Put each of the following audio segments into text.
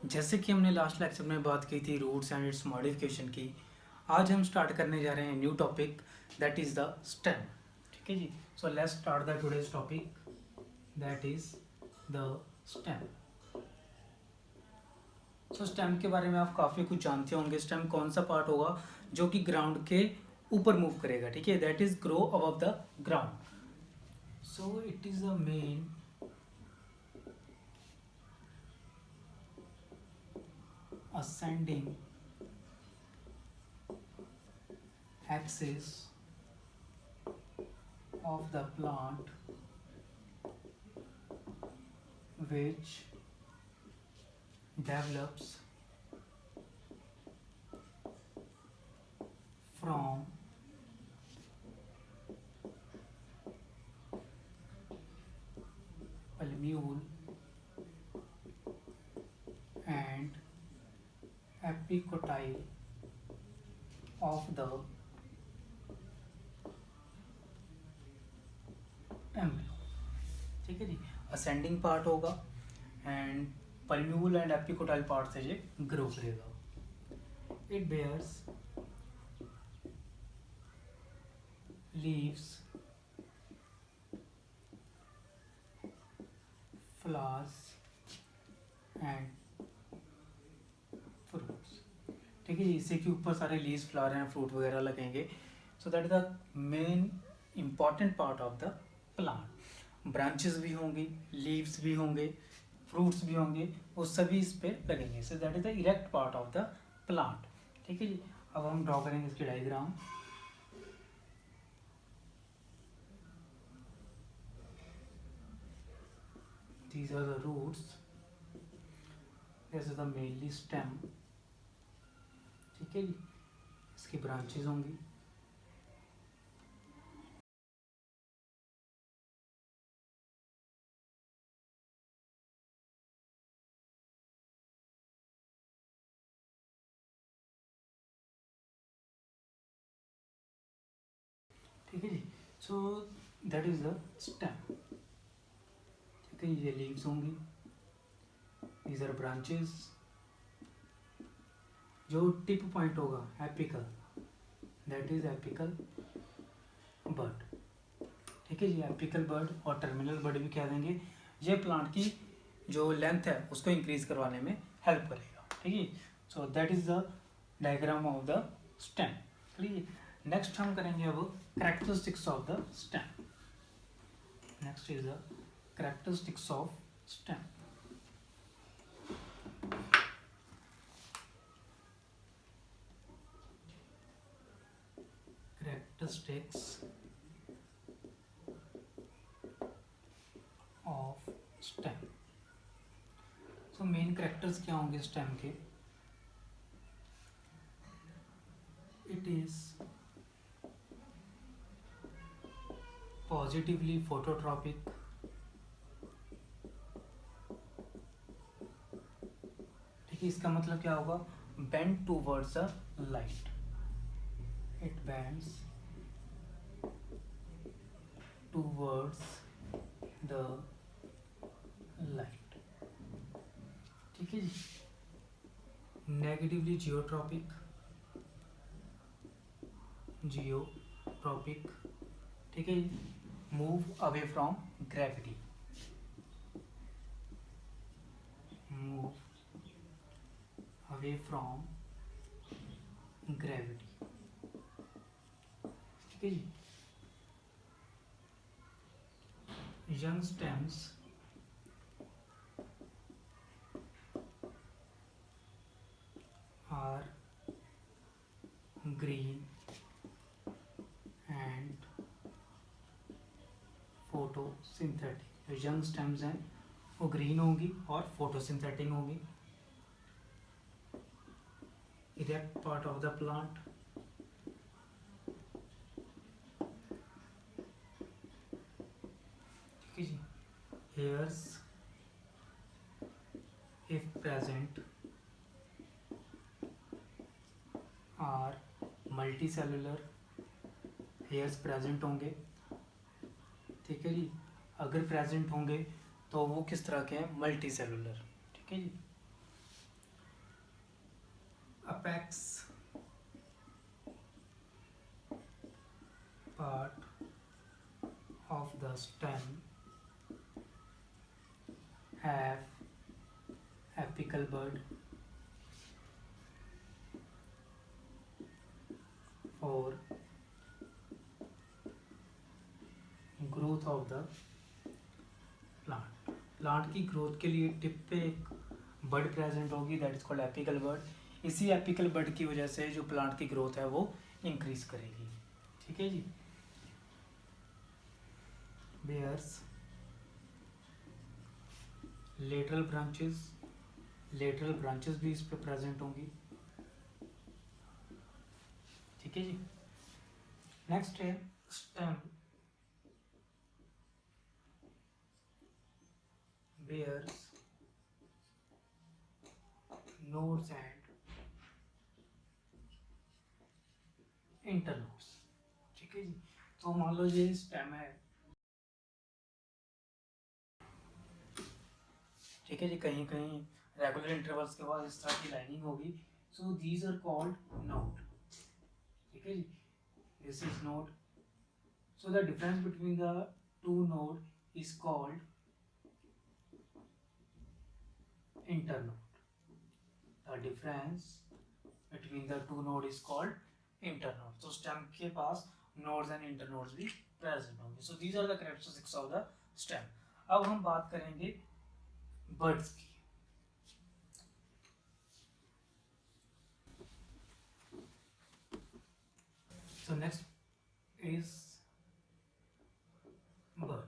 जैसे कि हमने लास्ट लेक्चर में बात की थी रूट्स एंड इट्स मॉडिफिकेशन की, आज हम स्टार्ट करने जा रहे हैं new topic that is the stem. ठीक है जी। So let's start the today's topic that is the stem. So stem के बारे में आप काफ़ी कुछ जानते होंगे। स्टेम कौन सा पार्ट होगा जो कि ग्राउंड के ऊपर मूव करेगा, ठीक है, that is grow above the ground. So it is the main ascending axis of the plant which develops from palmule and epicotyle of the embryo। ठीक है जी। असेंडिंग पार्ट होगा and plumule and epicotyl part से ये grow करेगा। It bears leaves, flowers and fruits. ठीक है जी। इससे के ऊपर सारे लीव्स, फ्लावर एंड फ्रूट वगैरह लगेंगे। सो that is the main important part of the plant. Branches भी होंगी, लीव्स भी होंगे, फ्रूट्स भी होंगे, वो सभी इस पे लगेंगे। सो that is the erect part of the plant. ठीक है जी। अब हम ड्रॉ करेंगे इसकी diagram. These are the roots. This is the mainly stem। ठीक है जी। इसकी ब्रांचेस होंगी। ठीक है जी। So that is the stem. ठीक है, ये लीव्स होंगी, these are branches। जो टिप पॉइंट होगा apical, that is apical bud. ठीक है जी। एपिकल बर्ड और टर्मिनल बर्ड भी कह देंगे। ये प्लांट की जो लेंथ है उसको इंक्रीज करवाने में हेल्प करेगा। ठीक है। So that is the diagram of the stem. ठीक है। नेक्स्ट हम करेंगे अब characteristics of the stem. Next is the characteristics of stem. Characteristics of stem. So main characters क्या होंगे स्टेम के? इट इज पॉजिटिवली फोटोट्रॉपिक, ठीक है। इसका मतलब क्या होगा? Bend towards a light, it bends towards the light. ठीक है जी। नेगेटिवली जियोट्रॉपिक, जियोट्रॉपिक, ठीक है। Move away from gravity, move away from gravity. ठीक है जी। Young stems are green and photosynthetic। जो यंग स्टेम्स हैं वो ग्रीन होंगी और फोटोसिंथेटिक होंगी। Erect part of the plant. ठीक है जी। Hairs if present are multicellular, hairs present होंगे। ठीक है जी। अगर प्रेजेंट होंगे तो वो किस तरह के हैं? Multi cellular. ठीक है जी। apex part of the stem have apical bud for growth of the plant की ग्रोथ के लिए टिप पे एक बड प्रेजेंट होगी, दैट इज कॉल्ड एपिकल बड। इसी एपिकल बड की वजह से जो प्लांट की ग्रोथ है वो इंक्रीज करेगी। ठीक है जी। बेयर्स लेटरल ब्रांचेस भी इस पे प्रेजेंट होंगी। ठीक है जी। नेक्स्ट है stem bears nodes and internodes। ठीक है जी। तो मान लो ये स्टेम है, ठीक है जी, कहीं कहीं रेगुलर इंटरवल्स के बाद इस तरह की लाइनिंग होगी, so these are called node. ठीक है जी, this is node. So the difference between the two node is called internode। The difference between the two node is called internode। तो stem के पास nodes and internodes भी present होंगे। So these are the characteristics of the stem। अब हम बात करेंगे buds की। So next is bud।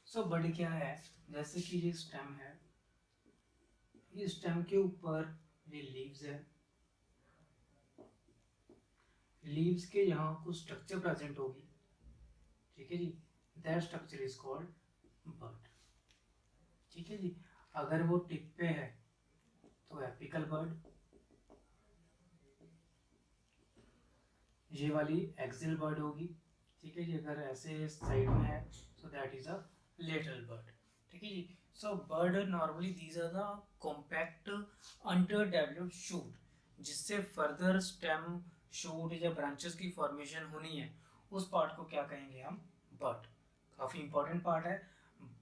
So bud क्या है? जैसे कि ये stem है, ये stem के ऊपर ये leaves है, leaves के यहाँ कुछ स्ट्रक्चर प्रेजेंट होगी। ठीक है जी, दैट स्ट्रक्चर इज कॉल्ड बड। ठीक है जी। अगर वो टिप पे है तो एपिकल बड, ये वाली एक्सियल बड होगी। ठीक है जी। अगर ऐसे साइड में है so that is a lateral bud. ठीक है जी। So bud normally these are the compact under developed shoot, जिससे फर्दर स्टेम शूट या ब्रांचेस की फॉर्मेशन होनी है, उस पार्ट को क्या कहेंगे हम? बड। काफी इंपॉर्टेंट पार्ट है।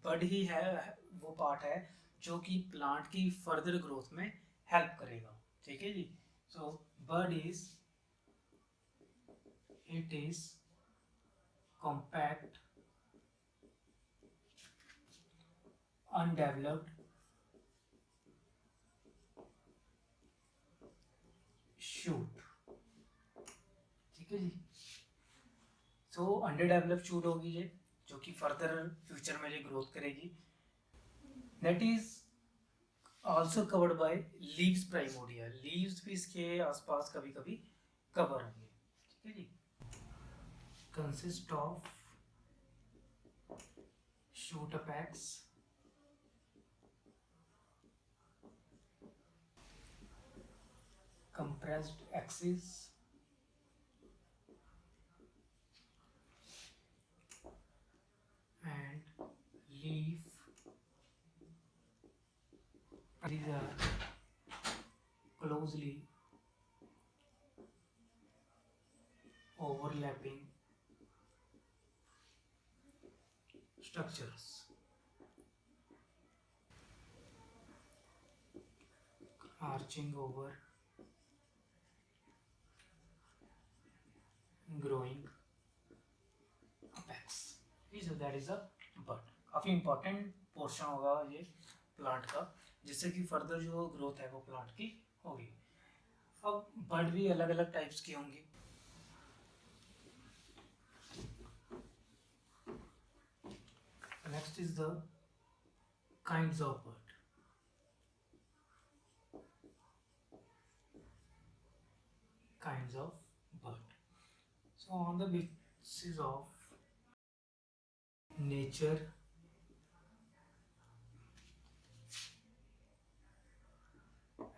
बड ही है वो पार्ट है जो कि प्लांट की फर्दर ग्रोथ में हेल्प करेगा। ठीक है जी। So bud is it is compact undeveloped shoot। ठीक है जी। सो अंडर डेवलप्ड शूट होगी ये, जो कि फर्दर फ्यूचर में ये ग्रोथ करेगी। That is also covered by leaves primordia. Leaves भी इसके आसपास कभी कभी कवर होंगे। ठीक है जी। Consist of shoot apex, compressed axis, and leaf। These are closely overlapping structures arching over growing apex। so that is a bud। काफी इंपॉर्टेंट पोर्शन होगा ये प्लांट का, जिससे कि फर्दर जो ग्रोथ है वो प्लांट की होगी। अब बड भी अलग अलग टाइप्स की होंगी। Next is the kinds of bud. Kinds of bud। So on the basis of nature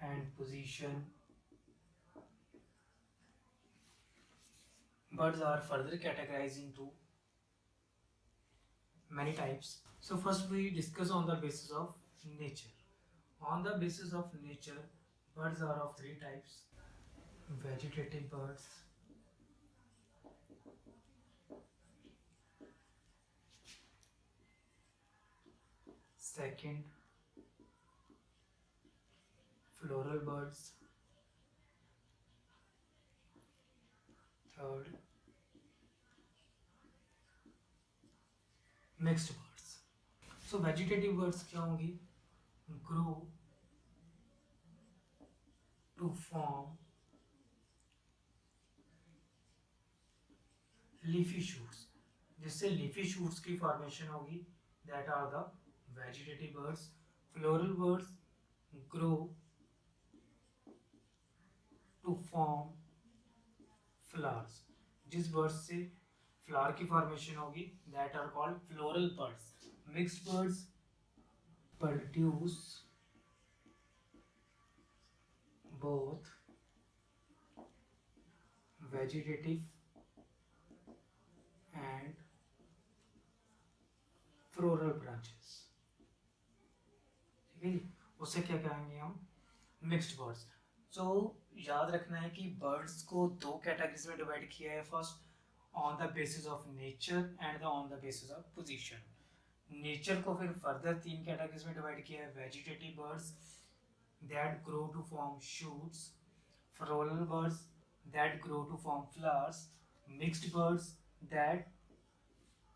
and position, buds are further categorized into many types। So first we discuss on the basis of nature. On the basis of nature, birds are of three types: vegetative birds, second, floral birds, third, mixed birds. So vegetative birds क्या होंगी? Grow to form leafy shoots. जिससे leafy shoots की formation होगी. That are the vegetative birds. Floral birds grow to form flowers. जिस birds से flower की formation होगी, that are called floral birds. Mixed birds produce both vegetative and floral branches. ठीक है जी, उससे क्या कहेंगे हम? Mixed birds. सो याद रखना है कि बर्ड्स को दो कैटेगरीज में डिवाइड किया है. First, on the basis of nature and on the basis of position. Nature को फिर फर्दर तीन कैटेगरीज में डिवाइड किया है: vegetative birds that grow to form shoots, floral birds that grow to form flowers, mixed birds that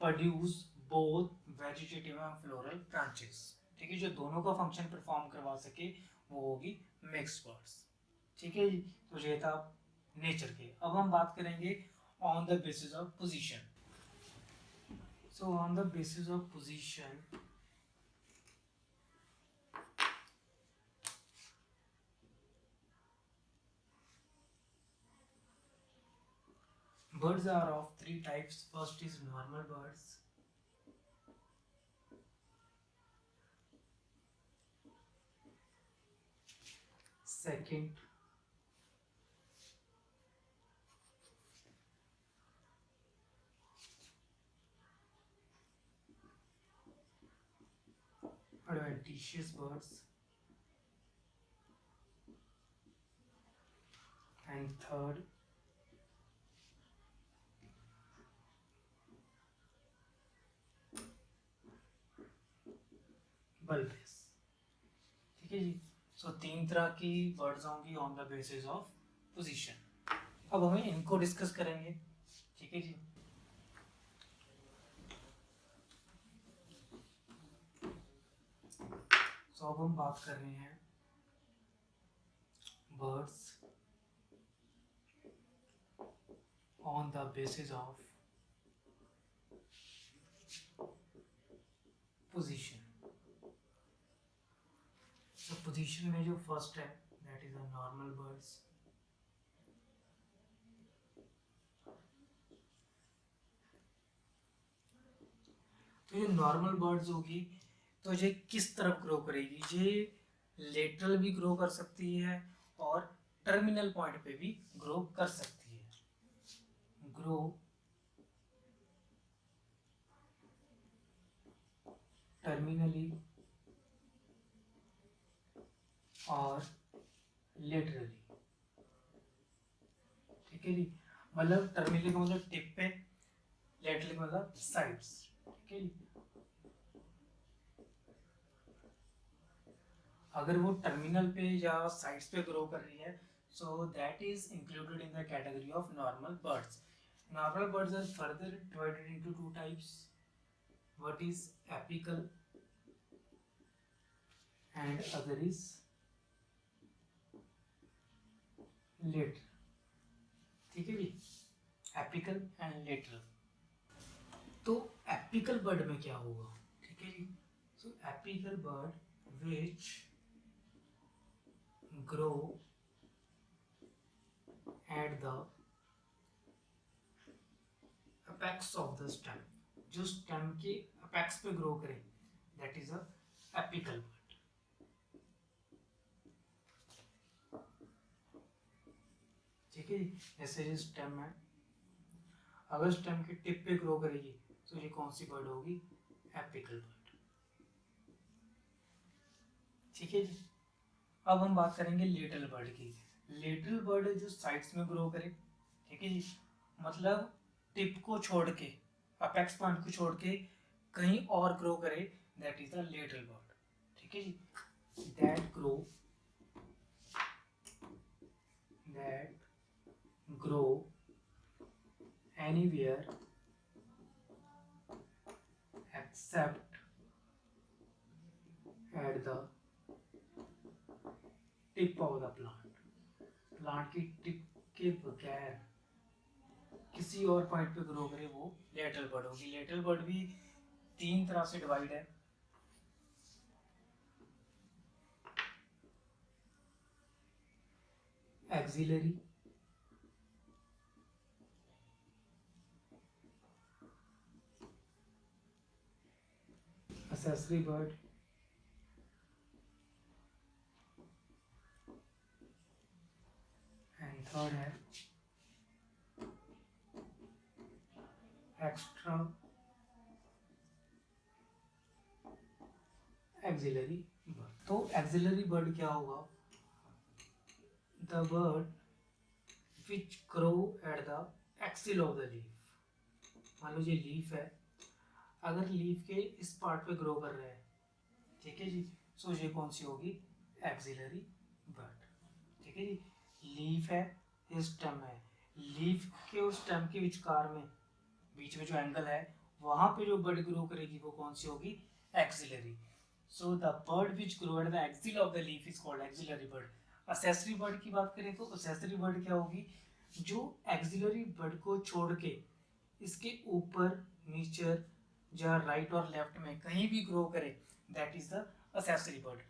produce both vegetative and floral branches. ठीक है, जो दोनों का फंक्शन परफॉर्म करवा सके वो होगी मिक्स्ड बर्ड्स. ठीक है जी, तो ये था नेचर के. अब हम बात करेंगे on the basis of position. So on the basis of position, birds are of three types. First is normal birds, second, adventitious birds, and third, bulbous. ठीक है जी, सो तीन तरह की बर्ड्स होंगी on the basis of position. अब हमें इनको डिस्कस करेंगे. ठीक है जी, सो अब हम बात कर रहे हैं birds on the basis of position. तो पोजीशन में जो फर्स्ट है that is a normal birds. तो ये नॉर्मल बर्ड्स होगी तो ये किस तरफ ग्रो करेगी? ये लेटरल भी ग्रो कर सकती है और टर्मिनल पॉइंट पे भी ग्रो कर सकती है. ग्रो टर्मिनली और लेटरली. ठीक है जी, मतलब टर्मिनली का मतलब टिप पे, लेटरली का मतलब साइड्स. ठीक है जी, अगर वो टर्मिनल पे या साइड्स पे ग्रो कर रही है so that is included in the category of normal buds. Normal buds are further divided into two types. What is apical and other is lateral. ठीक है जी, एपिकल एंड लेटरल. तो एपिकल बर्ड में क्या होगा? ठीक है जी, so apical bud which grow at the apex of the stem. जो स्टेम के अपेक्स पे ग्रो करे that is a apical bud. ठीक है जी, जैसे ये स्टेम है, अगर स्टेम के टिप पे ग्रो करेगी तो ये कौन सी बर्ड होगी? Apical bud. ठीक है जी। अब हम बात करेंगे लिटिल बर्ड की। लिटिल बर्ड जो साइड्स में ग्रो करे, ठीक है जी, मतलब टिप को छोड़ के, अपेक्स पॉइंट को छोड़ के कहीं और ग्रो करे, that is the lateral bud. ठीक है जी, that grow anywhere except at the tip of the plant. Plant की टिप के बगैर किसी और पॉइंट पे ग्रो करे, वो लेटरल बर्ड होगी। लेटरल बर्ड भी तीन तरह से डिवाइड है। Axillary, accessory bird, and third है एक्स्ट्रा एक्सिलरी बर्ड। तो एक्सिलरी बर्ड क्या होगा? The bud which grow at the axil of the leaf. मान लो ये लीफ है, अगर लीफ के इस पार्ट पे ग्रो कर रहा है, ठीक है जी, सो ये कौन सी होगी? Axillary bud. ठीक है जी, लीफ है, ये स्टेम है, लीफ के और स्टेम के विचकार में, बीच में जो एंगल है, वहां पे जो बर्ड ग्रो करेगी वो कौन सी होगी? Axillary. So the bud which grow at the axil of the leaf is called axillary bud. Accessory bird की बात करें तो असेसरी बर्ड क्या होगी? जो एक्सिलरी बर्ड को छोड़ के इसके ऊपर, नीचे या राइट और लेफ्ट में कहीं भी ग्रो करे, that is the accessory bird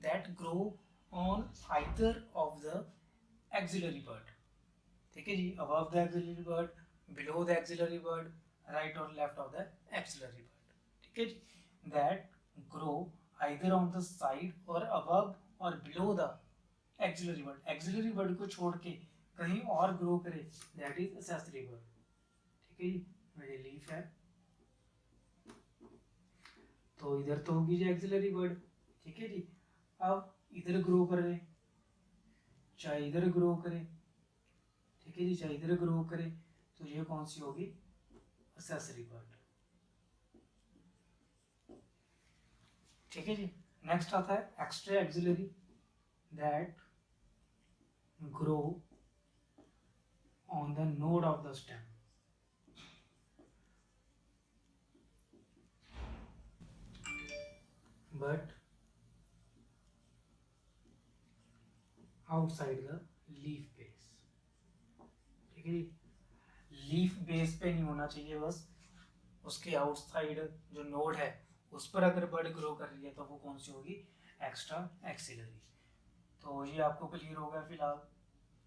that grow on either of the auxiliary bird। ठीक है जी, above the auxiliary bird, below the auxiliary bird, right or left of the auxiliary bird। ठीक है जी, that grow either on the side or above or below the auxiliary bird। auxiliary bird को छोड़ के कहीं और grow करे, that is accessory bird। ठीक है जी, मेरे लीफ है तो इधर तो होगी जो एक्सिलरी बर्ड। ठीक है जी, अब इधर ग्रो कर रहे, चाहे इधर ग्रो करे, ठीक है जी, चाहे इधर ग्रो करे, तो ये कौन सी होगी? Accessory bird. ठीक है जी, नेक्स्ट आता है extra axillary, that grow on the node of the stem. But outside the leaf base. ठीक है जी, लीफ बेस पे नहीं होना चाहिए, बस उसके आउटसाइड जो नोड है उस पर अगर बर्ड ग्रो कर रही है तो वो कौन सी होगी? Extra axillary. तो ये आपको क्लियर होगा फिलहाल।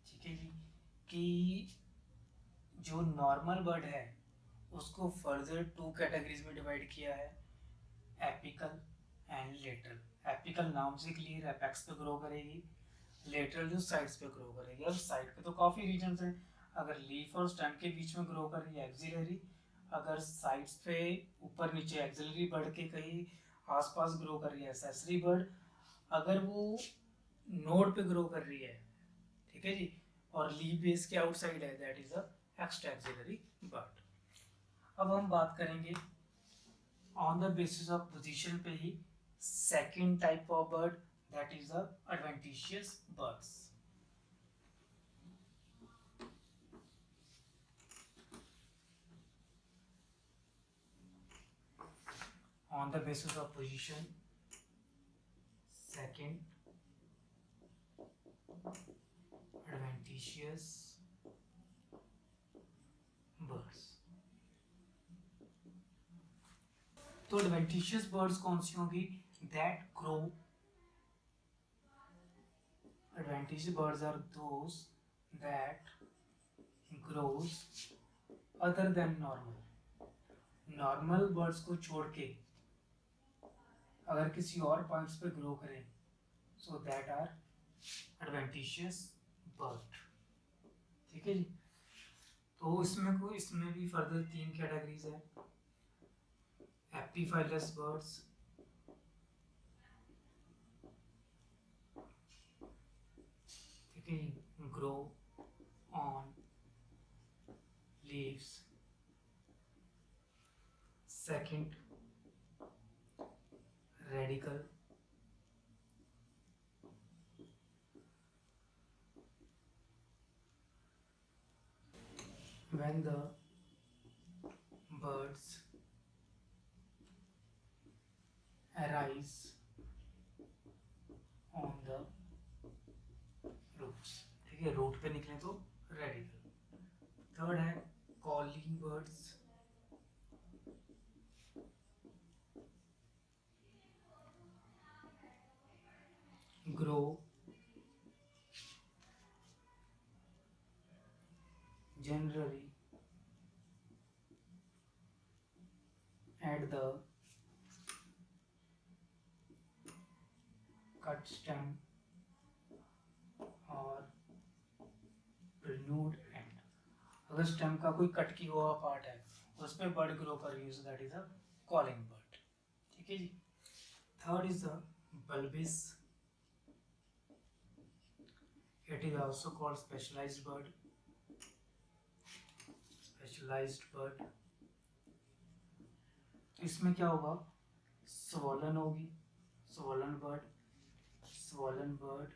ठीक है जी, कि जो नॉर्मल बर्ड है उसको फर्दर टू कैटेगरीज में डिवाइड किया है, एपिकल एंड लेटरल। एपिकल नाम से क्लियर, एपेक्स पे ग्रो करेगी, लेटरल जो साइड्स पे ग्रो करेगी। अब साइड पे तो काफ़ी रीजन्स हैं, अगर लीफ और स्टेम के बीच में ग्रो कर रही है एक्सिलरी, अगर साइड्स पे ऊपर नीचे एक्सिलरी बर्ड के कहीं आसपास ग्रो कर रही है एक्सेसरी बर्ड, अगर वो नोड पे ग्रो कर रही है, ठीक है जी, और लीफ बेस के आउटसाइड है, that is a extra axillary bud. अब हम बात करेंगे on the basis of position पे ही second type of bud, that is the adventitious buds. On the basis of position, second adventitious birds। तो adventitious birds कौन सी होगी? that grow, adventitious birds are those that grows other than normal। Normal birds को छोड़ के अगर किसी और points पे ग्रो करें, so that are adventitious bird. ठीक है जी, तो इसमें भी फर्दर तीन कैटेगरीज है, एपीफाइलस बर्ड्स, ठीक है, grow on leaves. Second, radical. When the birds arise on the roots. ठीक है, रूट पे निकले तो रेडिकल. थर्ड है calling birds. Grow generally at the cut stem or renewed end. अगर स्टेम का कोई कट की हुआ पार्ट है उस पर बर्ड ग्रो कर रही है, so that is a cauline bud. ठीक है जी. Third is the bulbils. It is also called specialized bud. Specialized bud. तो इसमें क्या होगा, स्वॉलन होगी, swollen bud. Swollen bud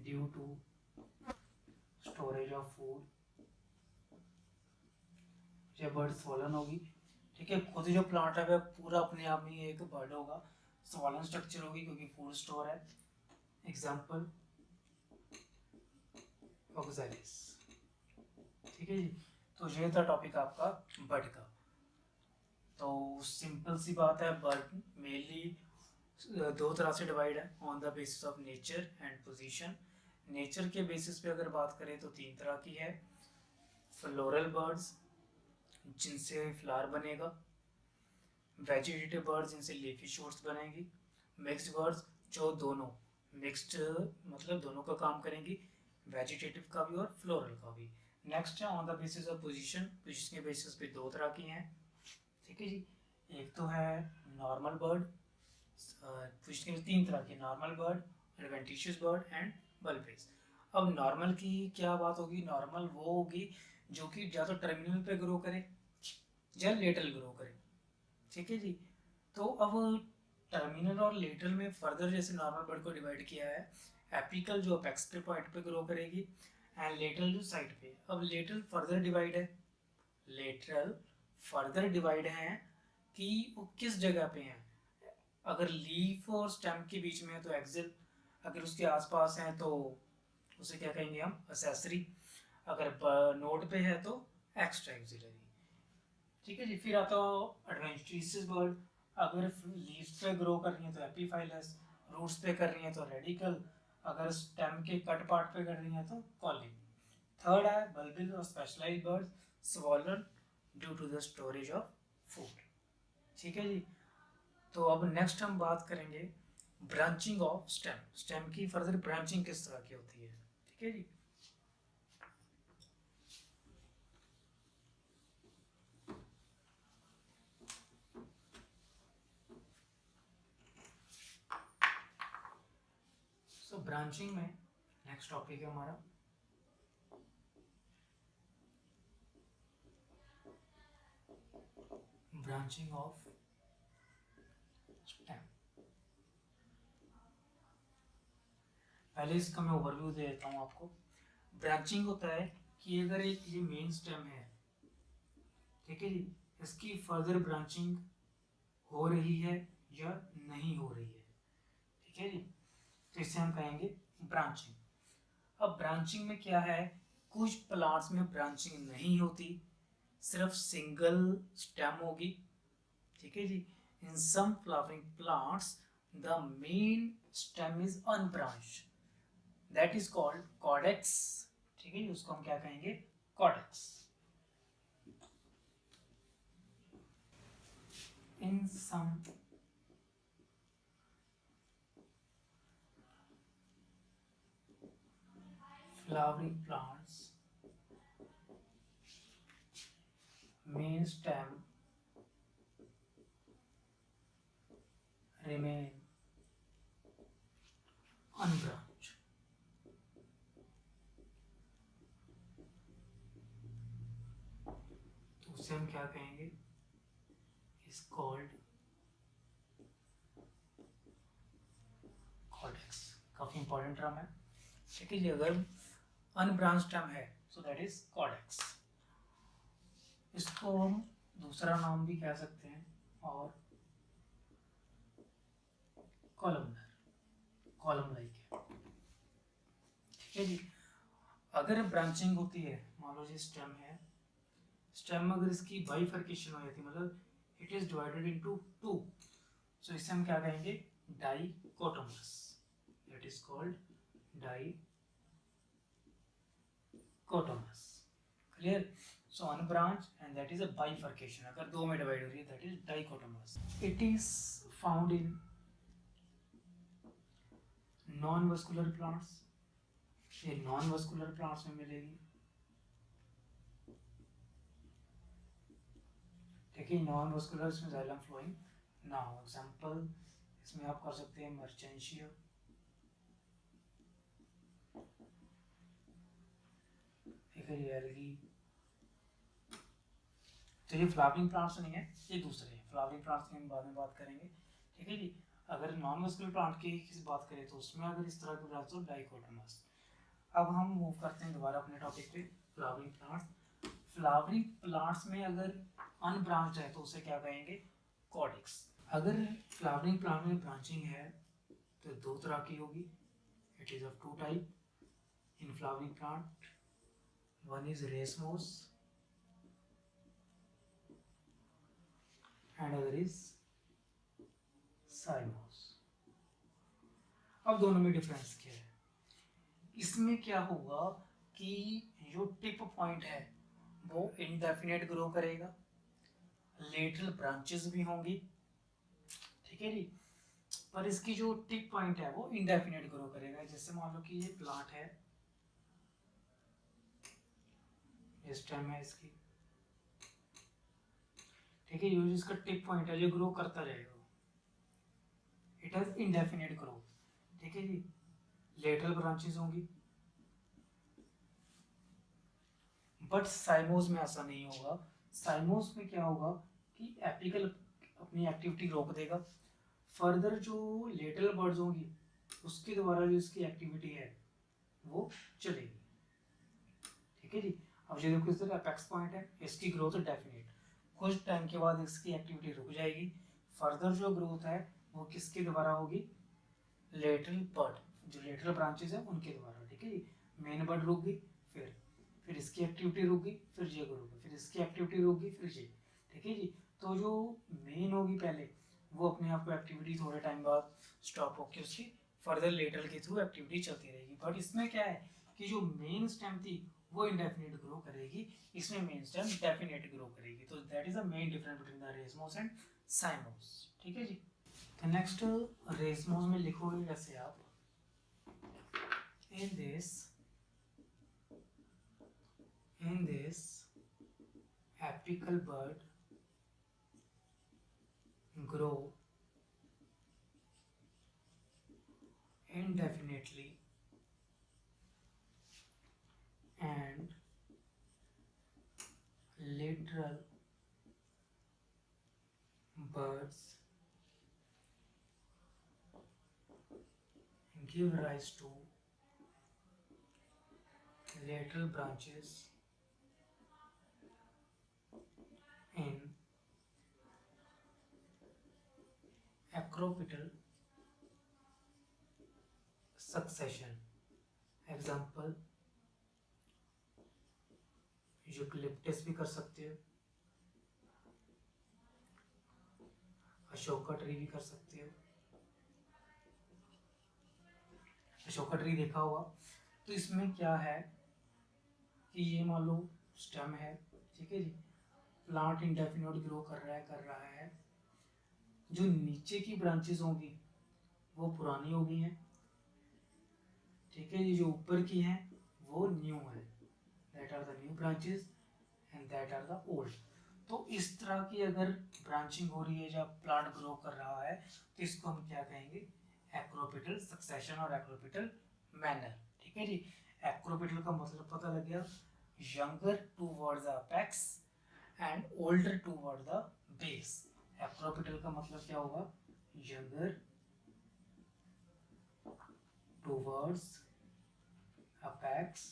due to storage of food. ये बर्ड स्वॉलन होगी. ठीक है, खुद जो प्लांट है वह पूरा अपने आप में एक बर्ड होगा. स्वॉलन स्ट्रक्चर होगी क्योंकि फूड स्टोर है. Example oxalis. ठीक है जी. तो ये था टॉपिक आपका बर्ड का. तो सिंपल सी बात है, बर्ड मेनली दो तरह से डिवाइड है, on the basis of nature and position. Nature के बेसिस पे अगर बात करें तो तीन तरह की है. फ्लोरल बर्ड्स जिनसे फ्लावर बनेगा. वेजिटेटिव बर्ड्स जिनसे लीफी शूट्स बनेगी. मिक्स्ड बर्ड्स जो दोनों मिक्स्ड मतलब दोनों का काम करेंगी, वेजिटेटिव का भी और फ्लोरल का भी. नेक्स्ट है on the basis of position. Position के बेसिस पे दो तरह की हैं. ठीक है जी. एक तो है नॉर्मल बर्ड. पोजीशन के तीन तरह की, normal bud, adventitious bud and bulbils. अब नॉर्मल की क्या बात होगी, नॉर्मल वो होगी जो कि या तो टर्मिनल पे ग्रो करे या लेटरल ग्रो करे. ठीक है जी. तो अब टर्मिनल और लेटरल में फर्दर जैसे नॉर्मल बर्ड को डिवाइड किया है, एपिकल जो अपेक्स पे पॉइंट पे ग्रो करेगी एंड लेटरल जो साइड पे. अब लेटरल फर्दर डिवाइड है, लेटरल फर्दर डिवाइड है कि वो किस जगह पे हैं. अगर लीफ और स्टेम के बीच में है तो एक्सिल, अगर उसके आसपास है तो उसे क्या कहेंगे हम, असेसरी. अगर नोड पे है तो एक्स्ट्रा एक्सिलरी. ठीक है जी. फिर आता है एडवेंटिशियस बर्ड. अगर लीव्स पे ग्रो कर रही है तो एपीफाइलस, रूट्स पे कर रही है तो रेडिकल, अगर स्टेम के कट पार्ट पे कर रही है तो कॉलिंग. थर्ड है बल्बिल और specialized bird, swollen due to the storage of food. ठीक है जी. तो अब नेक्स्ट हम बात करेंगे ब्रांचिंग ऑफ स्टेम. स्टेम की फर्दर ब्रांचिंग किस तरह की होती है. ठीक है जी. सो ब्रांचिंग में नेक्स्ट टॉपिक है हमारा ब्रांचिंग ऑफ स्टेम. पहले इसका मैं ओवरव्यू दे देता हूँ आपको. ब्रांचिंग होता है कि अगर एक ये मेन स्टेम है, ठीक है जी, इसकी फर्दर ब्रांचिंग हो रही है या नहीं हो रही है. ठीक है जी. तो इसे हम कहेंगे ब्रांचिंग. अब ब्रांचिंग में क्या है, कुछ प्लांट्स में ब्रांचिंग नहीं होती, सिर्फ सिंगल स्टेम होगी. ठीक है जी. In some flowering plants the main stem is unbranched, that is called caudex. ठीक है जी. उसको हम क्या कहेंगे, caudex. In some flowering plants main stem remain unbranched. क्या कहेंगे, इज कॉल्ड कॉडेक्स। काफी इंपॉर्टेंट टर्म है, ठीक है जी। अगर अनब्रांच टर्म है सो दैट इज कॉडेक्स। इसको हम दूसरा नाम भी कह सकते हैं, और कॉलमनर, कॉलम लाइक है, ठीक है जी। अगर ब्रांचिंग होती है, मान लो जी स्टेम है, स्टेम में अगर इसकी बाइफर्केशन हो जाती है, मतलब it is divided into two, so इसे हम क्या कहेंगे, dichotomous, that is called dichotomous. Clear? So unbranch and that is a bifurcation, अगर दो में डिवाइड हो रही है that is dichotomous. It is found in non vascular plants, ये नॉन वस्कुलर प्लांट्स में मिलेगी, ठीक है। नॉन वस्कुलर इसमें जाइलम फ्लोइंग ना हो। एग्जाम्पल इसमें आप कर सकते हैं मर्चेंशिया, ठीक है, ये एल्गी। तो ये फ्लावरिंग प्लांट्स नहीं है, ये दूसरे हैं। फ्लावरिंग प्लांट्स की हम बाद में बात करेंगे, ठीक है जी। अगर नॉन वस्कुलर प्लांट की किसी बात करें तो उसमें अगर इस तरह की ब्रांच हो, डाइकोटोमस। अब हम मूव करते हैं दोबारा अपने टॉपिक पे, फ्लावरिंग प्लांट्स। फ्लावरिंग प्लांट्स में अगर अनब्रांच्ड है तो उसे क्या कहेंगे, कॉडिक्स। अगर फ्लावरिंग प्लांट में ब्रांचिंग है तो दो तरह की होगी, it is of two type in flowering plant, one is racemose and other is cymose. अब दोनों में डिफरेंस क्या है, इसमें क्या होगा कि जो टिप पॉइंट है वो इनडेफिनेट ग्रो करेगा, लेटरल ब्रांचेस भी होंगी, ठीक है जी। पर इसकी जो टिप पॉइंट है वो इंडेफिनेट ग्रो करेगा। जैसे मान लो कि ये प्लांट है, ये स्टेम है इसकी, ठीक है, ये इसका टिप पॉइंट है जो ग्रो करता रहेगा, इट हैज इंडेफिनेट ग्रोथ, ठीक है जी। लेटरल ब्रांचेस होंगी, बट साइमोस में ऐसा नहीं होगा। साइमोस में क्या होगा कि एपिकल अपनी एक्टिविटी रोक देगा, फर्दर जो लेटरल बर्ड्स होंगी उसके द्वारा जो इसकी एक्टिविटी है वो चलेगी, ठीक है जी। अब ये देखो इस तरह अपेक्स पॉइंट है, इसकी ग्रोथ डेफिनेट, कुछ टाइम के बाद इसकी एक्टिविटी रुक जाएगी, फर्दर जो ग्रोथ है वो किसके द्वारा होगी, लेटरल बर्ड, जो लेटरल ब्रांचेस है उनके द्वारा, ठीक है जी। मेन बर्ड रुक गई, फिर इसकी एक्टिविटी रुक गई, फिर ये ग्रो होगी, फिर इसकी एक्टिविटी रुक गई, फिर ये, ठीक है जी। तो जो मेन होगी पहले वो अपने आप को एक्टिविटी थोड़े टाइम बाद स्टॉप होकर उसकी फर्दर लेटरल के थ्रू एक्टिविटी चलती रहेगी। बट इसमें क्या है कि जो मेन स्टेम थी वो इनडेफिनेट ग्रो करेगी, इसमें मेन स्टेम डेफिनेट ग्रो करेगी। तो that is the main difference between the racemose and साइमोस, ठीक है जी। तो नेक्स्ट रेसमोस में लिखोगे कैसे आप, in this apical bird grow indefinitely and lateral birds give rise to lateral branches in acropital succession. Example eucalyptus भी कर सकते हो, अशोका ट्री भी कर सकते हो। अशोका ट्री देखा होगा, तो इसमें क्या है कि ये मान लो स्टेम है, ठीक है जी, प्लांट इंडेफिनिट ग्रो कर रहा है, जो नीचे की ब्रांचेस होंगी वो पुरानी हो गई हैं, ठीक है जी, जो ऊपर की हैं वो न्यू है, that are the new branches and that are the old. तो इस तरह की अगर ब्रांचिंग हो रही है जब प्लांट ग्रो कर रहा है तो इसको हम क्या कहेंगे, एक्रोपिटल सक्सेशन और एक्रोपिटल मैनर, ठीक है जी। एक्रोपिटल का मतलब पता लग गया, younger towards the apex and older toward the base. Acropetal का मतलब क्या होगा? Younger towards apex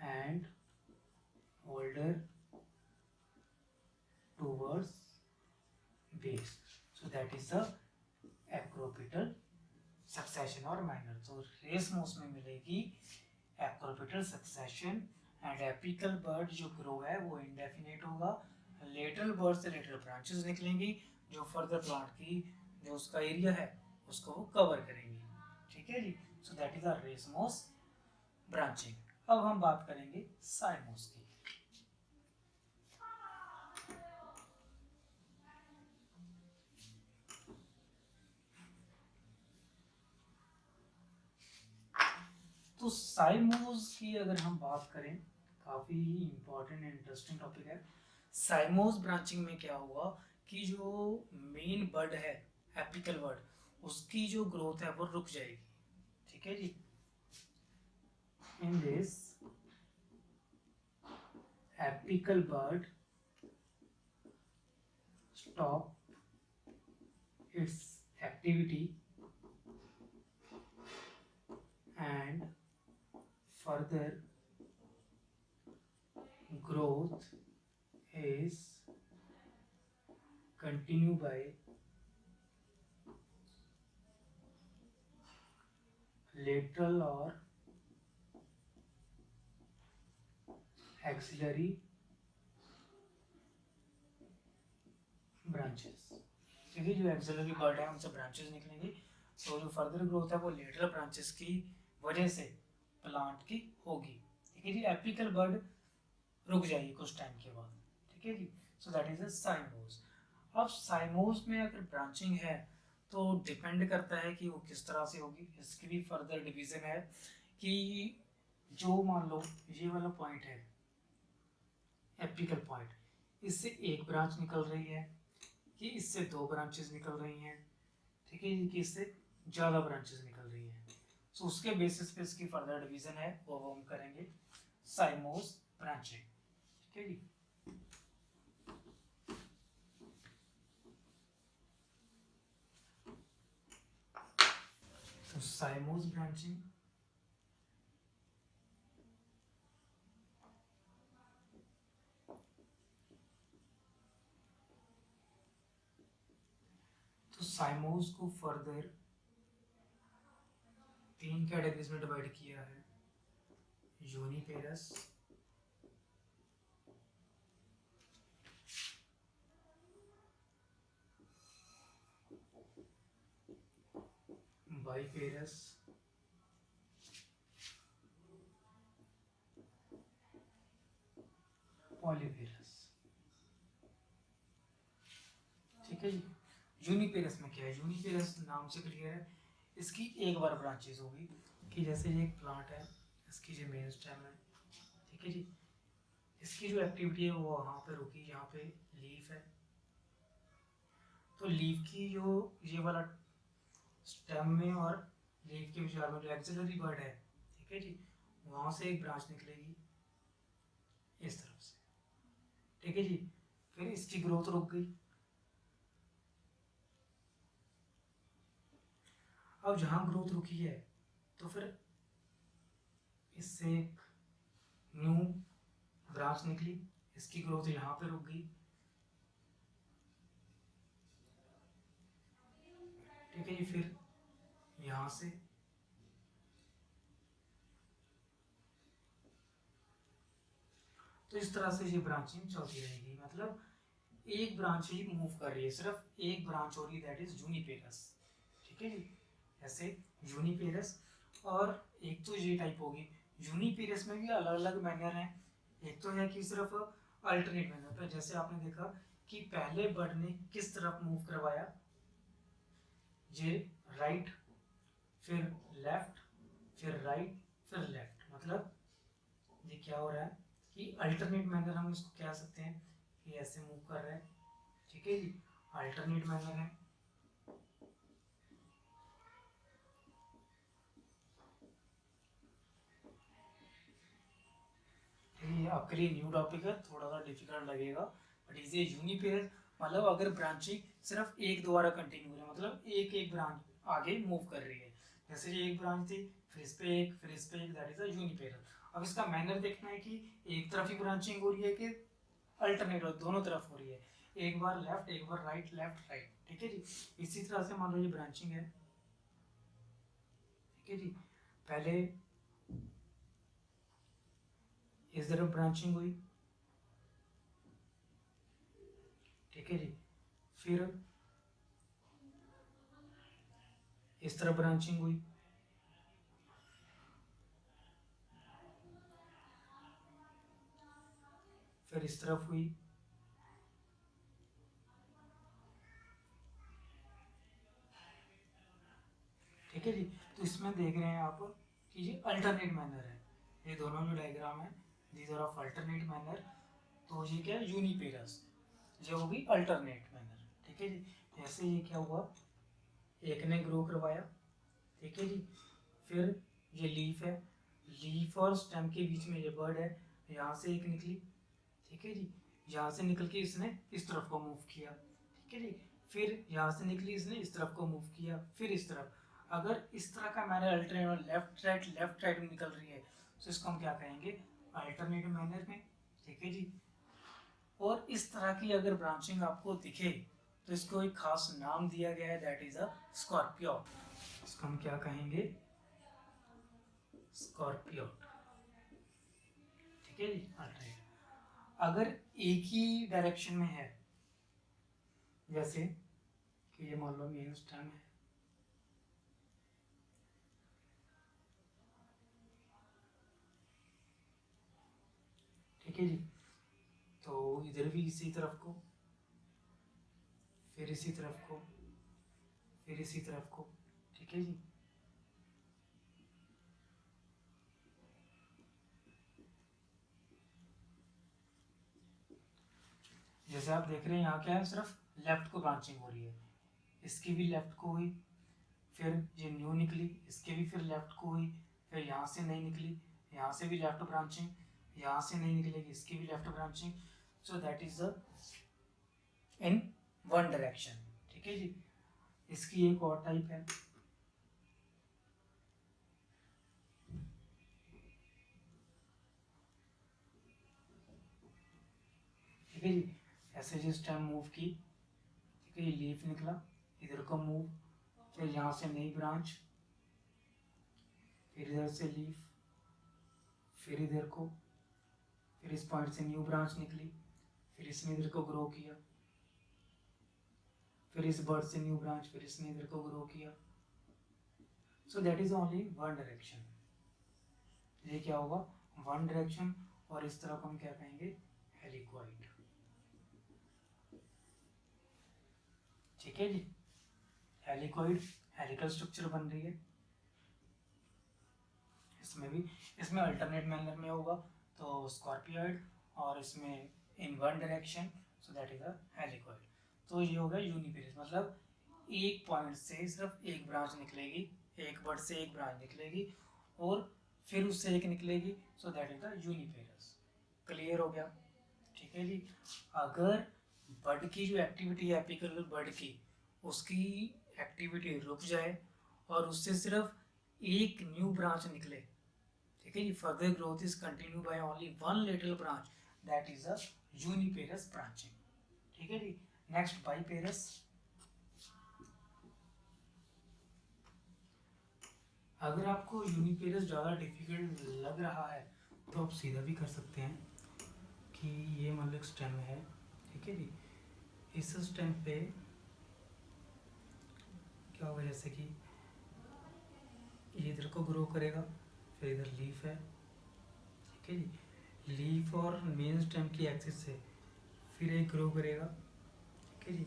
and older towards base. So that is the acropetal succession और माइनर। तो रेसमोस में मिलेगी acropetal succession and apical bud जो ग्रो है वो इंडेफिनेट होगा। लेटरल बर्ड से लेटरल ब्रांचेस निकलेंगी जो फर्दर प्लांट की जो उसका एरिया है उसको वो कवर करेंगी। ठीक है जी। So that is are racemose branching. अब हम बात करेंगे साइमोस की। तो साइमोस की अगर हम बात करें, काफ़ी इंपॉर्टेंट एंड इंटरेस्टिंग टॉपिक है। साइमोस ब्रांचिंग में क्या हुआ कि जो मेन बर्ड है एपिकल बर्ड उसकी जो ग्रोथ है वो रुक जाएगी। ठीक है जी। In this apical bud stop its activity and further growth is continued by lateral or axillary branches। क्योंकि जो एक्सिलरी बर्ड है उनसे ब्रांचेस निकलेंगी, तो जो फर्दर ग्रोथ है वो लेटरल ब्रांचेस की वजह से प्लांट की होगी। ठीक है जी। एपिकल बर्ड रुक जाएगी कुछ टाइम के बाद। ठीक है जी। सो दैट इज अ साइमोस। अब साइमोस में अगर ब्रांचिंग है तो डिपेंड करता है कि वो किस तरह से होगी। इसकी भी फर्दर डिवीजन है कि जो मान लो ये वाला पॉइंट है एपिकल पॉइंट, इससे एक ब्रांच निकल रही है कि इससे दो ब्रांचेस निकल रही हैं। ठीक है जी। कि इससे ज़्यादा ब्रांचेस निकल रही हैं। सो उसके बेसिस पे इसकी फर्दर डिवीजन है वो हम करेंगे साइमोस ब्रांचिंग। ठीक है जी। तो साइमोस ब्रांचिंग तो साइमोस को फर्दर 3 कैटेगरीज में डिवाइड किया है। यूनिपेरस, बाइपेरस, पॉलीपेरस। ठीक है जी। यूनिपेरस में क्या है? यूनिपेरस नाम से क्लियर है, इसकी एक बार ब्रांचेस होगी कि जैसे ये एक प्लांट है, इसकी जो मेन स्टेम है। ठीक है जी। इसकी जो एक्टिविटी है वो वहाँ पे रुकी जहाँ पे लीफ है। तो लीफ की जो ये वाला स्टेम में और लीफ के विचार में जो एक्सिलरी बर्ड है, ठीक है जी, वहाँ से एक ब्रांच निकलेगी इस तरफ से। ठीक है जी। फिर इसकी ग्रोथ रुक गई। अब जहाँ ग्रोथ रुकी है तो फिर इससे एक न्यू ब्रांच निकली, इसकी ग्रोथ यहाँ पे रुक गई। ठीक है जी। फिर यहाँ से तो इस तरह से ये ब्रांचिंग चलती रहेगी। मतलब एक ब्रांच ही मूव कर रही है, सिर्फ एक ब्रांच हो रही है, दैट इज यूनिपेरस। ठीक है जी। ऐसे यूनिपेरस। और एक तो ये टाइप होगी। यूनिपेरस में भी अलग अलग मैनर हैं। एक तो है कि सिर्फ अल्टरनेट मैनर पर, जैसे आपने देखा कि पहले बर्ड ने किस तरफ मूव करवाया, ये राइट फिर लेफ्ट फिर राइट फिर लेफ्ट। मतलब ये क्या हो रहा है कि अल्टरनेट मैनर हम इसको कह सकते हैं कि ऐसे मूव कर रहे हैं। ठीक है जी। अल्टरनेट मैनर है। ठीक है। आपके लिए न्यू टॉपिक है, थोड़ा सा डिफिकल्ट लगेगा, बट इज ए यूनिपेयर मतलब अगर ब्रांचिंग सिर्फ एक द्वारा कंटिन्यू है, मतलब एक एक ब्रांच आगे मूव कर रही है, जैसे ये एक ब्रांच थी, फिर इस पे एक, फिर इस पे एक, दैट इज अ यूनिपेयर। अब इसका मैनर देखना है कि एक तरफ ही ब्रांचिंग हो रही है कि अल्टरनेट दोनों तरफ हो रही है, एक बार लेफ्ट एक बार राइट, लेफ्ट राइट, ठीक है जी। इसी तरह से मान लो ये ब्रांचिंग है, ठीक है जी, पहले इस तरफ ब्रांचिंग हुई, ठीक है जी, फिर इस तरफ ब्रांचिंग हुई, फिर इस तरफ हुई, ठीक है जी। तो इसमें देख रहे हैं आप कि ये अल्टरनेट मैनर है, ये दोनों जो डायग्राम है these are of alternate manner, तो ये क्या है यूनिपेरस, ये होगी अल्टरनेट मैनर, ठीक है जी। जैसे ये क्या हुआ, एक ने ग्रो करवाया, ठीक है जी, फिर ये लीफ है, लीफ और स्टेम के बीच में ये बर्ड है, यहाँ से एक निकली, ठीक है जी, यहाँ से निकल के इसने इस तरफ को मूव किया, ठीक है जी, फिर यहाँ से निकली इसने इस तरफ को मूव किया, फिर इस तरफ। अगर इस तरह का मैनर अल्टरनेट लेफ्ट राइट में निकल रही है तो इसको हम क्या कहेंगे, अल्टरनेट मैनर में, ठीक है जी। और इस तरह की अगर ब्रांचिंग आपको दिखे तो इसको एक खास नाम दिया गया है, दैट इज अ स्कॉर्पियो। इसको हम क्या कहेंगे, स्कॉर्पियो, ठीक है जी, अल्टरनेट। अगर एक ही डायरेक्शन में है, जैसे कि ये मान लो मेन स्टेम है, ठीक है जी, तो इधर भी इसी तरफ को, फिर इसी तरफ को, फिर इसी तरफ को, ठीक है जी। जैसे आप देख रहे हैं यहाँ क्या है, सिर्फ लेफ्ट को ब्रांचिंग हो रही है, इसकी भी लेफ्ट को हुई, फिर ये न्यू निकली, इसके भी फिर लेफ्ट को हुई, फिर यहाँ से नहीं निकली, यहाँ से भी लेफ्ट ब्रांचिंग, यहाँ से नहीं निकलेगी, इसकी भी left branching, so that is the in one direction, ठीक है जी। इसकी एक और टाइप है, ठीक है जी, ऐसे जिस टाइम मूव की, ठीक है, ये लीफ निकला, इधर को मूव, फिर यहाँ से नई ब्रांच, फिर इधर से लीफ, फिर इधर को, फिर इस पॉइंट से न्यू ब्रांच निकली, फिर इसने इधर को ग्रो किया, फिर इस बर्ड से न्यू ब्रांच, फिर इसने इधर को ग्रो किया, सो that is only one direction. ये क्या होगा, वन डायरेक्शन, और इस तरह को हम क्या कहेंगे, हेलिक्वाइड, ठीक है जी। हेलिक्वाइड, हेलिकल स्ट्रक्चर बन रही है, इसमें भी, इसमें अल्टरनेट मैनर में होगा तो स्कॉर्पियोइड, और इसमें in one direction, so that is a helicoid. तो ये होगा यूनिपेरस, मतलब एक पॉइंट से सिर्फ एक ब्रांच निकलेगी, एक बर्ड से एक ब्रांच निकलेगी और फिर उससे एक निकलेगी, सो that is the uniparous. Clear हो गया, ठीक है जी। अगर बर्ड की जो एक्टिविटी है एपिकल बर्ड की, उसकी एक्टिविटी रुक जाए और उससे सिर्फ एक न्यू ब्रांच निकले, ठीक है जी, further growth is continue by only one little branch, that is a uniparous branching, ठीक है जी। नेक्स्ट बाईपेरस। अगर आपको यूनिपेरस ज़्यादा डिफिकल्ट लग रहा है तो आप सीधा भी कर सकते हैं कि ये मान लो एक स्टेम है, ठीक है जी, इस स्टेम पे क्या होगा, जैसे कि ये इधर को ग्रो करेगा, फिर इधर लीफ है, ठीक है जी, लीफ और मेन स्टेम की एक्सिस से फिर एक ग्रो करेगा, ठीक है जी,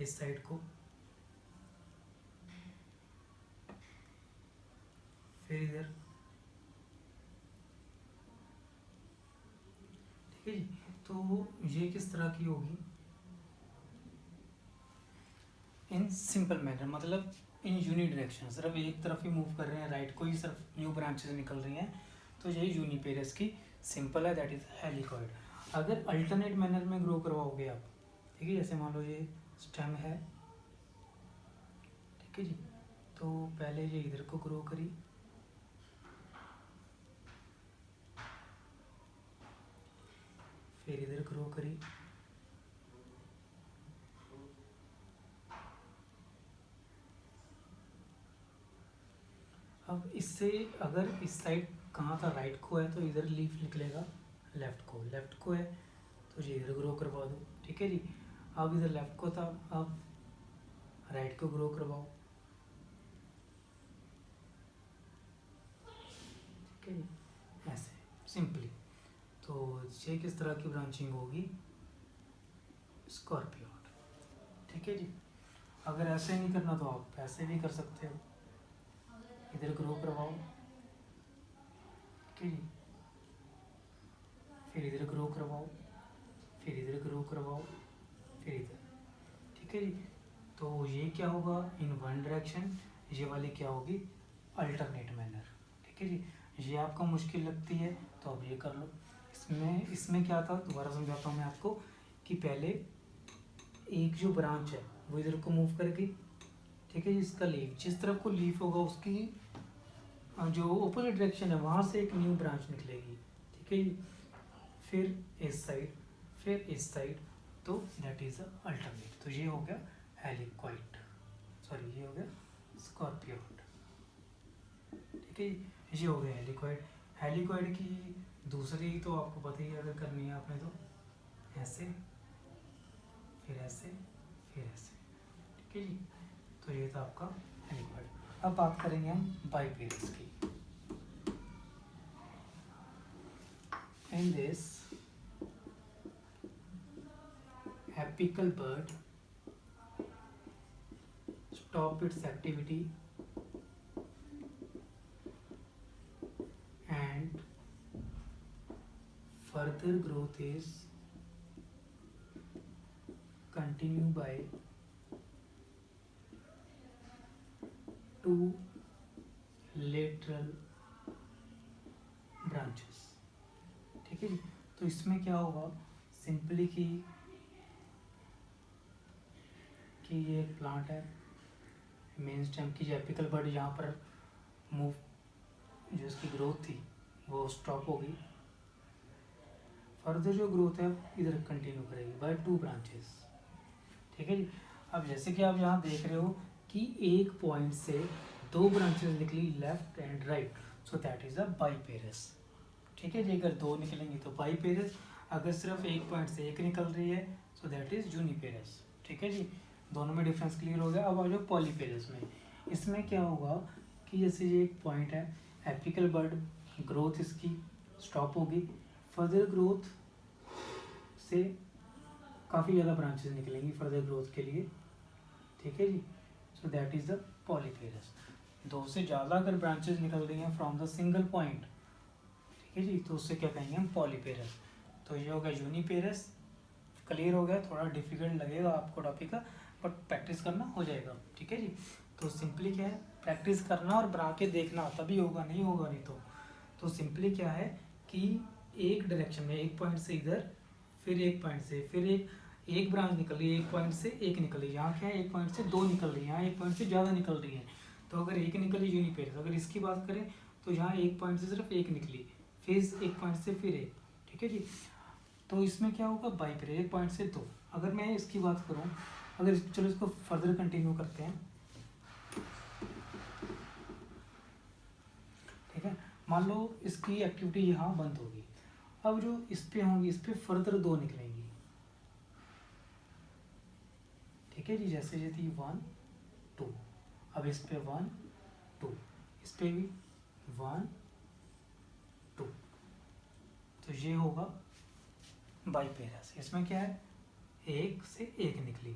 इस साइड को, फिर इधर, ठीक है जी। तो ये किस तरह की होगी, इन सिंपल मैनर, मतलब इन यूनि डायरेक्शन, सिर्फ एक तरफ ही मूव कर रहे हैं, राइट को ही सिर्फ न्यू ब्रांचेस निकल रही हैं, तो यही यूनिपेरस की सिंपल है, दैट इज हेलिकॉइड। अगर अल्टरनेट मैनर में ग्रो करवाओगे आप, ठीक है, जैसे मान लो ये स्टेम है, ठीक है जी, तो पहले ये इधर को ग्रो करी, फिर इधर ग्रो करी, अब इससे अगर इस साइड कहाँ था, राइट को है तो इधर लीफ निकलेगा, लेफ्ट को है तो ये इधर ग्रो करवा दो, ठीक है जी। अब इधर लेफ्ट को था, अब राइट को ग्रो करवाओ, ठीक है जी, ऐसे सिंपली। तो ये किस तरह की ब्रांचिंग होगी, स्कॉर्पियोन, ठीक है जी। अगर ऐसे नहीं करना तो आप ऐसे भी कर सकते हो, इधर ग्रो करवाओ, ठीक है जी, फिर इधर ग्रो करवाओ, फिर इधर ग्रो करवाओ, फिर इधर, ठीक है जी। तो ये क्या होगा, इन वन डायरेक्शन, ये वाली क्या होगी, अल्टरनेट मैनर, ठीक है जी। ये आपको मुश्किल लगती है तो अब ये कर लो। इसमें क्या था, दोबारा समझाता हूँ मैं आपको, कि पहले एक जो ब्रांच है वो इधर को मूव करेगी, ठीक है जी। इसका लीफ, जिस तरफ को लीफ होगा उसकी जो ऑपोजिट डायरेक्शन है वहाँ से एक न्यू ब्रांच निकलेगी, ठीक है जी। फिर इस साइड, फिर इस साइड, तो दैट इज अल्टरनेट। तो ये हो गया हेलिकॉइड, सॉरी ये हो गया स्कॉर्पियोन, ठीक है। ये हो गया हेलिकॉइड। हेलिकॉइड की दूसरी तो आपको पता ही है, अगर करनी है आपने तो ऐसे, फिर ऐसे, फिर ऐसे, ठीक है जी। तो ये था आपका हेलिकॉइड। अब बात करेंगे हम बाइपेरस की। In this apical bird stop its activity and further growth is continue by 2 lateral branches, ठीक है जी। तो इसमें क्या होगा, सिंपली कि ये एक प्लांट है, मेन स्टेम की जो एपिकल बर्ड यहाँ पर मूव, जो इसकी ग्रोथ थी वो स्टॉप होगी, फर्दर जो ग्रोथ है इधर कंटिन्यू करेगी बाय 2 ब्रांचेस, ठीक है जी। अब जैसे कि आप यहाँ देख रहे हो कि एक पॉइंट से 2 ब्रांचेस निकली left and right, so that is a biparous, ठीक है जी। अगर 2 निकलेंगी तो बाइपेरस, अगर सिर्फ एक पॉइंट से एक निकल रही है सो दैट इज यूनिपेरस, ठीक है जी। दोनों में डिफरेंस क्लियर हो गया। अब आ जाओ पॉलीपेरस में। इसमें क्या होगा कि जैसे ये एक पॉइंट है, एपिकल बर्ड, ग्रोथ इसकी स्टॉप होगी, फर्दर ग्रोथ से काफ़ी ज़्यादा ब्रांचेस निकलेंगी फर्दर ग्रोथ के लिए, ठीक है जी। So that is the polyparous. 2 से ज़्यादा अगर ब्रांचेस निकल रही हैं फ्रॉम द सिंगल पॉइंट, ठीक है जी, तो उससे क्या कहेंगे हम, पॉलीपेरस। तो ये हो गया यूनिपेरस। क्लियर हो गया, थोड़ा डिफिकल्ट लगेगा आपको टॉपिक का, बट प्रैक्टिस करना हो जाएगा, ठीक है जी। तो सिंपली क्या है, प्रैक्टिस करना और बना के देखना, तभी होगा, नहीं होगा नहीं तो सिंपली क्या है कि एक डायरेक्शन में, एक पॉइंट से इधर, फिर एक पॉइंट से, फिर एक ब्रांच निकल रही है, एक पॉइंट से एक निकल रही है, यहाँ क्या है, एक पॉइंट से 2 निकल रही है, यहाँ एक पॉइंट से ज़्यादा निकल रही है। तो अगर एक निकली यूनिपेरस, अगर इसकी बात करें तो यहाँ एक पॉइंट से सिर्फ एक निकली, फिर एक पॉइंट से फिर एक, ठीक है जी। तो इसमें क्या होगा, बाइपेरस, एक पॉइंट से 2। अगर मैं इसकी बात करूँ, अगर चलो इसको फर्दर कंटिन्यू करते हैं, ठीक है। मान लो इसकी एक्टिविटी यहाँ बंद होगी, अब जो इस पे होंगी, इस पे फर्दर 2 निकलेंगी, ठीक है जी। जैसे ये थी 1 2, अब इस पे 1 2, इस पे भी 1 2, तो ये होगा बाइपेरस। इसमें क्या है, एक से एक निकली,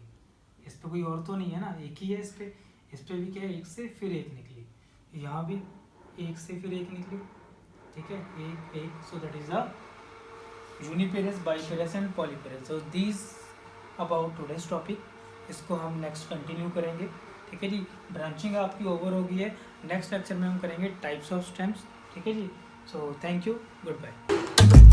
इस पे कोई और तो नहीं है ना, एक ही है इस पे भी क्या है, एक से फिर एक निकली, यहाँ भी एक से फिर एक निकली, ठीक है, एक एक। So that is a uniparous, biparous and polyparous. So this about today's topic, इसको हम नेक्स्ट कंटिन्यू करेंगे, ठीक है जी। ब्रांचिंग आपकी ओवर हो गई है, नेक्स्ट लेक्चर में हम करेंगे टाइप्स ऑफ स्टेम्स, ठीक है जी। So thank you, good bye.